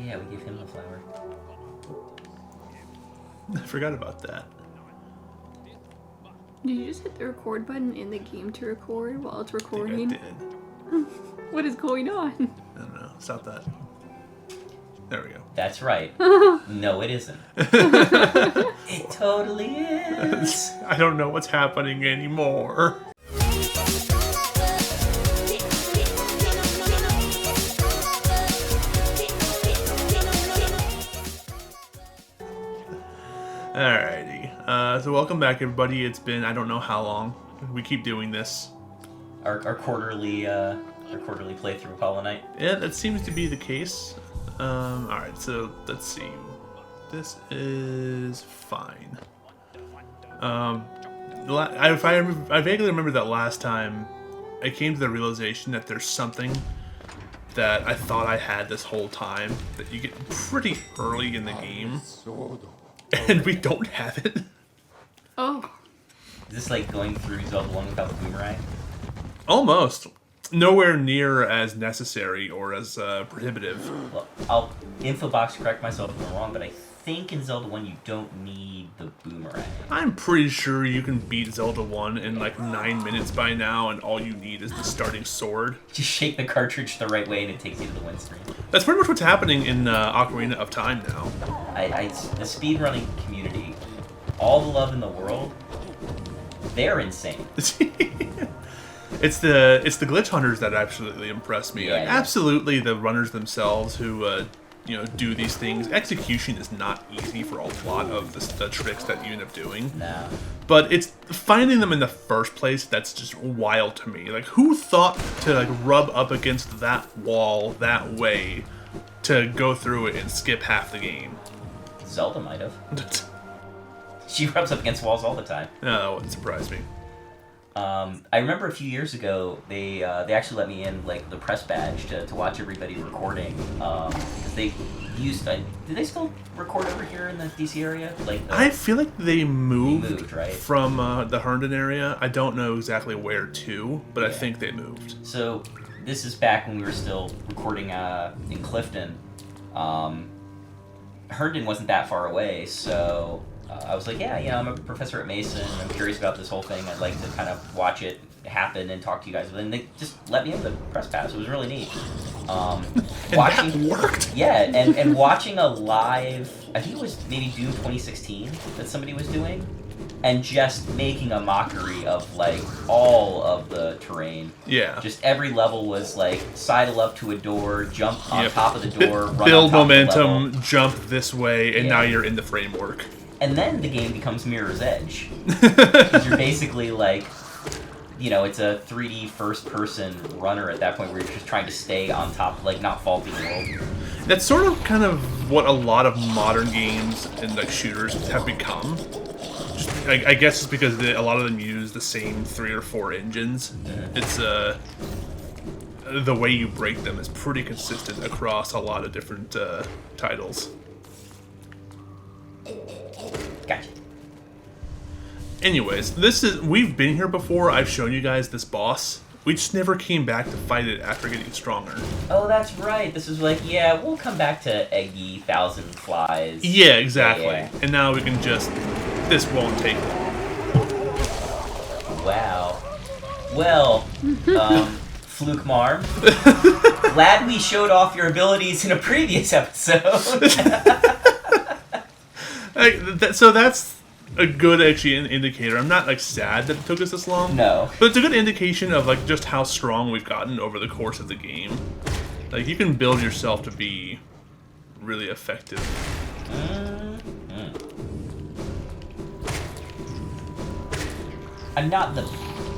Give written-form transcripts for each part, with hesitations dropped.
yeah, we gave him the flower. I forgot about that. Did you just hit the record button in the game to record while it's recording? I think I did. What is going on? I don't know. Stop that. There we go. That's right. No, it isn't. It totally is. I don't know what's happening anymore. Alrighty. So welcome back, everybody. It's been I don't know how long. We keep doing this. Our quarterly playthrough of Hollow Knight. Yeah, that seems to be the case. Alright, so let's see. This is fine. I vaguely remember that last time I came to the realization that there's something that I thought I had this whole time that you get pretty early in the game, and we don't have it. Oh. Is this like going through Zelda 1 without the boomerang? Almost. Nowhere near as necessary or as prohibitive. Well, I'll infobox correct myself if I'm wrong, but I think in Zelda 1 you don't need the boomerang. I'm pretty sure you can beat Zelda 1 in like 9 minutes by now, and all you need is the starting sword. Just shake the cartridge the right way and it takes you to the win screen. That's pretty much what's happening in Ocarina of Time now. The speedrunning community, all the love in the world, they're insane. It's the glitch hunters that absolutely impress me. Yeah, like, yeah. Absolutely, the runners themselves who do these things. Execution is not easy for a lot of the tricks that you end up doing. No. But it's finding them in the first place that's just wild to me. Like, who thought to like rub up against that wall that way to go through it and skip half the game? Zelda might have. She rubs up against walls all the time. No, that wouldn't surprise me. I remember a few years ago they actually let me in like the press badge to watch everybody recording because they used did they still record over here in the DC area? I feel like they moved right? from the Herndon area. I don't know exactly where to, but Yeah. I think they moved. So this is back when we were still recording in Clifton. Herndon wasn't that far away, so I was like, yeah, I'm a professor at Mason, and I'm curious about this whole thing. I'd like to kind of watch it happen and talk to you guys. And they just let me in the press pass. It was really neat. That worked? Yeah, and watching a live, I think it was maybe Doom 2016 that somebody was doing, and just making a mockery of, like, all of the terrain. Yeah. Just every level was, like, sidle up to a door, jump on top of the door, run build on top momentum, of the level. jump this way, and Yeah. now you're in the framework. And then the game becomes Mirror's Edge. Because you're basically like, it's a 3D first-person runner at that point where you're just trying to stay on top, like, not fall through the world. That's sort of kind of what a lot of modern games and like shooters have become. Just, I guess it's because a lot of them use the same 3 or 4 engines. It's the way you break them is pretty consistent across a lot of different titles. Gotcha. Anyways, we've been here before. I've shown you guys this boss. We just never came back to fight it after getting stronger. Oh, that's right. This is like, yeah, we'll come back to Eggy, Thousand Flies. Yeah, exactly. Yeah. And now we can just... This won't take long. Wow. Well, Fluke Marm, glad we showed off your abilities in a previous episode. So that's a good actually indicator. I'm not like sad that it took us this long. No. But it's a good indication of like just how strong we've gotten over the course of the game. Like you can build yourself to be really effective. I'm not the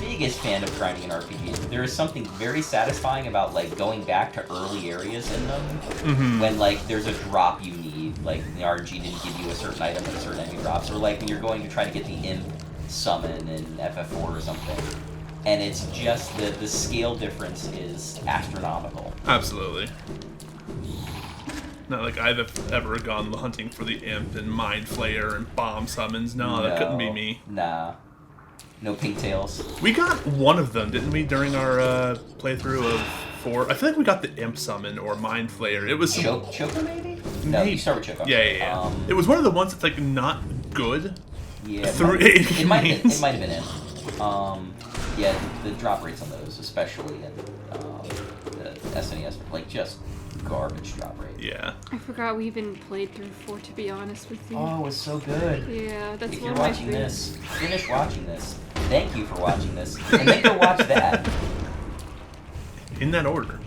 biggest fan of grinding in RPGs, but there is something very satisfying about like going back to early areas in them when like there's a drop you need, like the RNG didn't give you a certain item and a certain enemy drops, or like when you're going to try to get the imp summon in FF4 or something, and it's just the scale difference is astronomical. Absolutely. Not like I've ever gone hunting for the imp and mind flayer and bomb summons. No, that couldn't be me. Nah. No pigtails. We got one of them, didn't we, during our playthrough of 4? I feel like we got the imp summon or mind flayer. It was Choker maybe? No, you start with Choco. Yeah. It was one of the ones that's like not good. Yeah, it might have been in. Yeah, the drop rates on those, especially in the SNES, like just garbage drop rate. Yeah. I forgot we even played through 4, to be honest with you. Oh, it was so good. Yeah, that's If one you're of my watching favorites. this, finish watching this. Thank you for watching this, and then go watch that. In that order.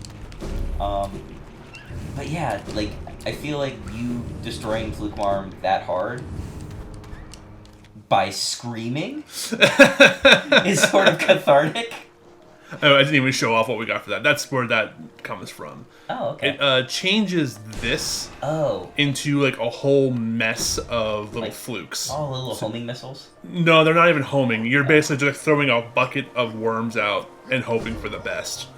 But yeah, like I feel like you destroying Flukemarm that hard by screaming is sort of cathartic. Oh, I didn't even show off what we got for that. That's where that comes from. Oh, okay. It changes this into like a whole mess of little flukes. Oh, little homing missiles? No, they're not even homing. You're basically just throwing a bucket of worms out and hoping for the best.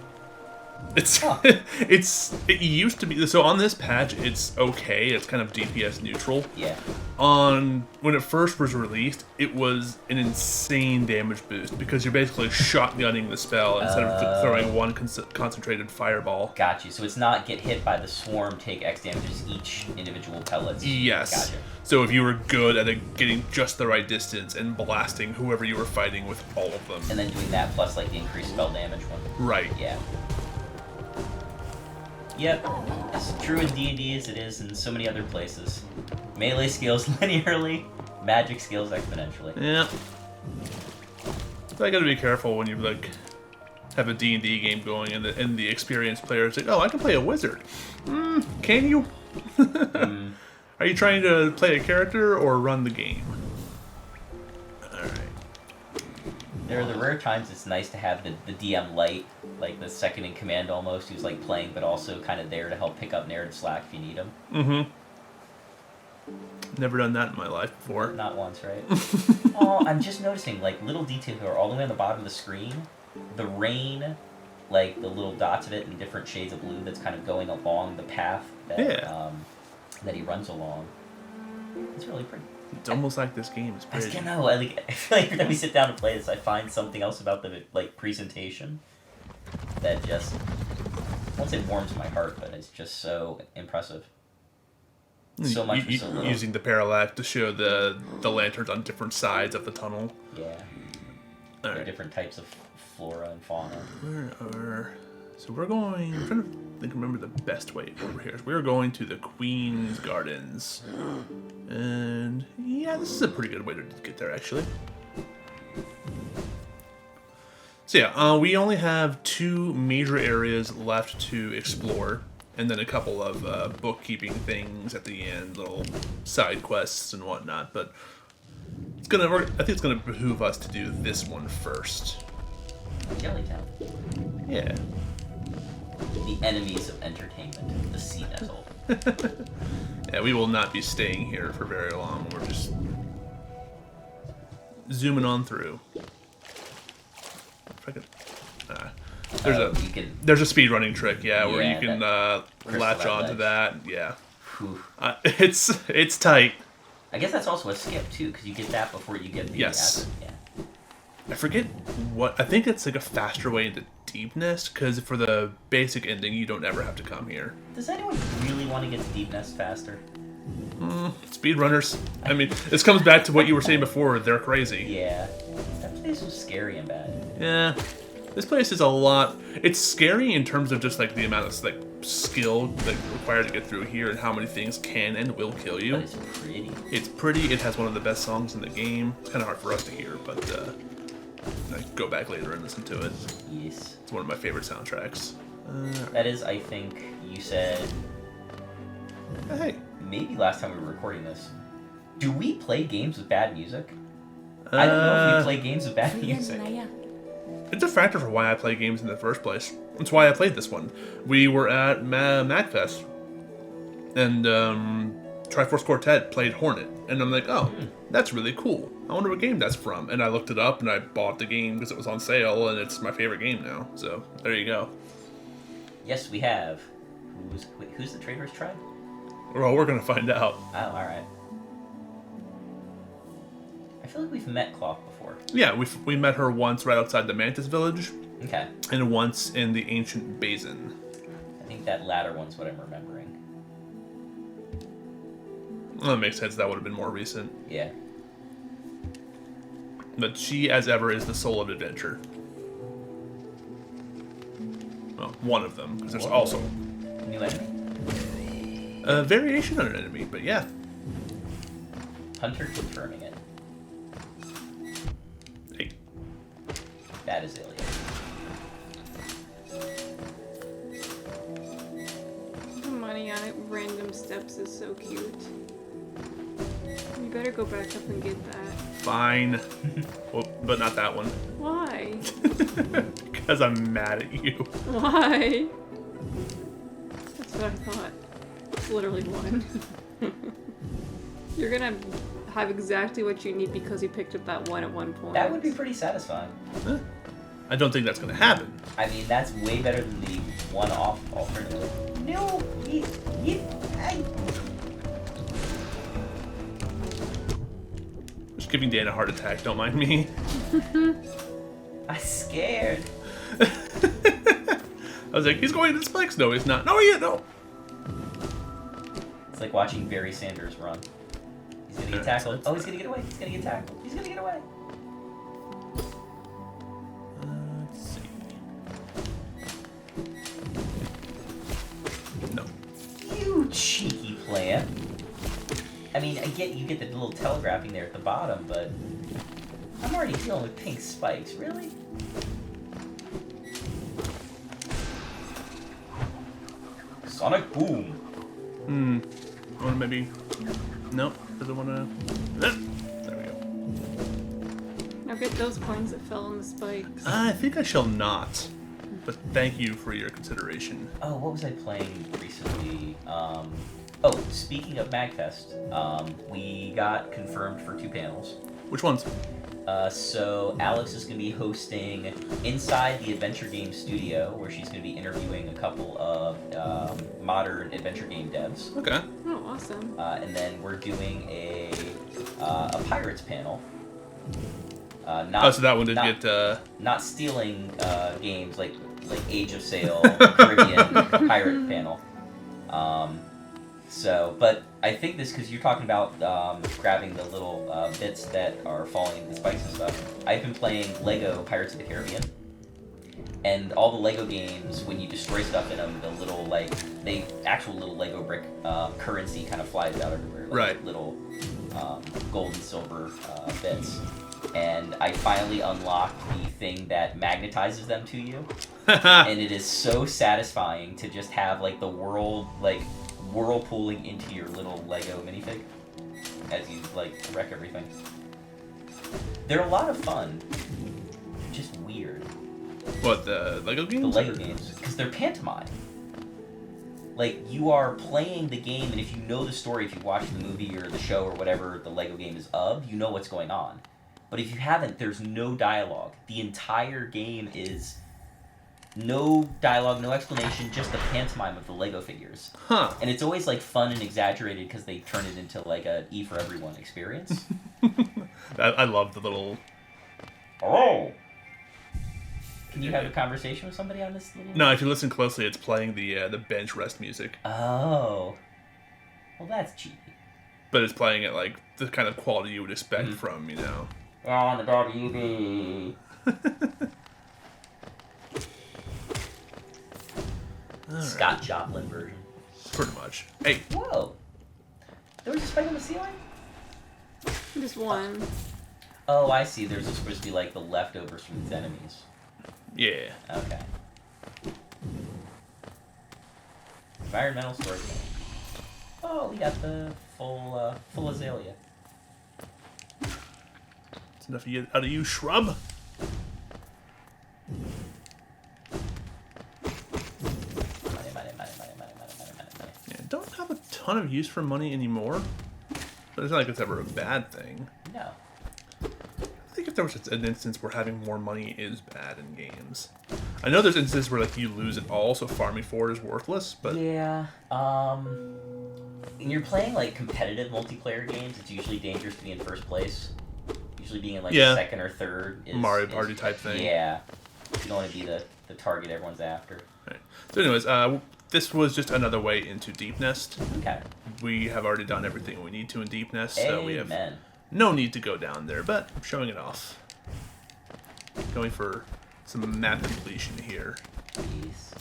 It used to be so on this patch. It's okay. It's kind of DPS neutral. Yeah. When it first was released, it was an insane damage boost because you're basically shotgunning the spell instead of throwing one concentrated fireball. Got you. So it's not get hit by the swarm, take X damages each individual pellets. Yes. Gotcha. So if you were good at getting just the right distance and blasting whoever you were fighting with all of them, and then doing that plus like the increased spell damage one. Right. Yeah. Yep, as true in D&D as it is in so many other places. Melee scales linearly, magic scales exponentially. Yeah. So I gotta be careful when you like have a D&D game going and the experienced player is like, oh, I can play a wizard. Can you? Are you trying to play a character or run the game? Alright. There are the rare times it's nice to have the DM light, like the second in command almost, who's like playing but also kind of there to help pick up narrative slack if you need him. Never done that in my life before. Not once, right? Oh, I'm just noticing like little details here all the way on the bottom of the screen. The rain, like the little dots of it in different shades of blue that's kind of going along the path that that he runs along. It's really pretty. It's almost like this game is pretty. I don't know. I feel like every time we sit down and play this, I find something else about the like presentation that just, I won't say warms my heart, but it's just so impressive. So much for so little. Using the parallax to show the lanterns on different sides of the tunnel. Yeah. There are different types of flora and fauna. So we're going. I'm trying to remember the best way over here. So we're going to the Queen's Gardens, and yeah, this is a pretty good way to get there actually. So yeah, we only have 2 major areas left to explore, and then a couple of bookkeeping things at the end, little side quests and whatnot. But I think it's gonna behoove us to do this one first. Jellytown. Yeah. The enemies of entertainment, the sea nettle. Yeah, we will not be staying here for very long. We're just zooming on through. If I could, there's a speed running trick, where you can latch onto that. Yeah, it's tight. I guess that's also a skip too, because you get that before you get the acid. Yeah. I forget what. I think it's like a faster way into Deep Nest, because for the basic ending, you don't ever have to come here. Does anyone really want to get to Deep Nest faster? Speedrunners. I mean, this comes back to what you were saying before. They're crazy. Yeah. That place was scary and bad. Yeah. This place is a lot. It's scary in terms of just like the amount of like skill like required to get through here and how many things can and will kill you. But it's pretty. It's pretty. It has one of the best songs in the game. It's kind of hard for us to hear, but I go back later and listen to it. Yes. It's one of my favorite soundtracks. That is, I think, you said. Hey. Maybe last time we were recording this. Do we play games with bad music? I don't know if we play games with bad music. It's a factor for why I play games in the first place. That's why I played this one. We were at MagFest, and Triforce Quartet played Hornet, and I'm like, oh, that's really cool. I wonder what game that's from. And I looked it up, and I bought the game because it was on sale, and it's my favorite game now. So there you go. Yes, we have. Who's the Traitor's Tribe? Well, we're gonna find out. Oh, all right. I feel like we've met Cloth before. Yeah, we met her once right outside the Mantis Village. Okay. And once in the Ancient Basin. I think that latter one's what I'm remembering. Well, that makes sense. That would have been more recent. Yeah. But she, as ever, is the soul of adventure. Well, one of them, because there's also New enemy. a variation on an enemy, but yeah. Hunter confirming it. Hey. That is Ilya. The money on it, random steps is so cute. You better go back up and get that. Fine. Well, but not that one. Why? Because I'm mad at you. Why? That's what I thought. It's literally one. You're gonna have exactly what you need because you picked up that one at one point. That would be pretty satisfying. Huh? I don't think that's going to happen. I mean, that's way better than the one-off alternative. No, Just giving Dan a heart attack, don't mind me. I'm scared. I was like, he's going to the spikes. No, he's not. No, he is. No. It's like watching Barry Sanders run. He's gonna get tackled. Oh, he's gonna get away. He's gonna get tackled. He's gonna get away. Let's see. No. You cheeky plant. I mean, you get the little telegraphing there at the bottom, but I'm already dealing with pink spikes. Really? Sonic boom. I want to maybe... Nope. Doesn't want to... There we go. Now get those coins that fell on the spikes. I think I shall not. But thank you for your consideration. Oh, what was I playing recently? Speaking of MagFest, we got confirmed for 2 panels. Which ones? So Alex is going to be hosting inside the Adventure Game Studio, where she's going to be interviewing a couple of modern adventure game devs. Okay. Oh, awesome. And then we're doing a Pirates panel. So that one did get... Not stealing games like Age of Sail, Caribbean pirate panel. But I think this, because you're talking about grabbing the little bits that are falling into the spikes and stuff. I've been playing Lego Pirates of the Caribbean. And all the Lego games, when you destroy stuff in them, the little, actual little Lego brick currency kind of flies out everywhere. Right. Little gold and silver bits. And I finally unlocked the thing that magnetizes them to you. And it is so satisfying to just have, the world, whirlpooling into your little Lego minifig as you, wreck everything. They're a lot of fun. They're just weird. What, the Lego games? The Lego games. Because they're pantomime. You are playing the game, and if you know the story, if you watch the movie or the show or whatever the Lego game is of, you know what's going on. But if you haven't, there's no dialogue. The entire game is no dialogue, no explanation, just the pantomime of the Lego figures. Huh. And it's always fun and exaggerated because they turn it into a E for everyone experience. I love the little... Oh! Can you have a conversation with somebody on this little... No, if you listen closely, it's playing the bench rest music. Oh. Well, that's cheeky. But it's playing it the kind of quality you would expect from, On the WB. Scott Joplin version. Pretty much. Hey. Whoa. There was a spike on the ceiling? Just one. Oh, I see. There's supposed to be the leftovers from its enemies. Yeah. Okay. Environmental storytelling. Oh, we got the full azalea. That's enough out of you, shrub. Money. Yeah, don't have a ton of use for money anymore. But it's not like it's ever a bad thing. No. I think if there was an instance where having more money is bad in games. I know there's instances where you lose it all, so farming for it is worthless, but... Yeah, when you're playing competitive multiplayer games, it's usually dangerous to be in first place. Usually being in second or third is... Mario Party type thing. Yeah. You don't want to be the target everyone's after. Right. So anyways, this was just another way into Deep Nest. Okay. We have already done everything we need to in Deep Nest, so we have Amen. no need to go down there, but I'm showing it off. Going for some map completion here. Jeez.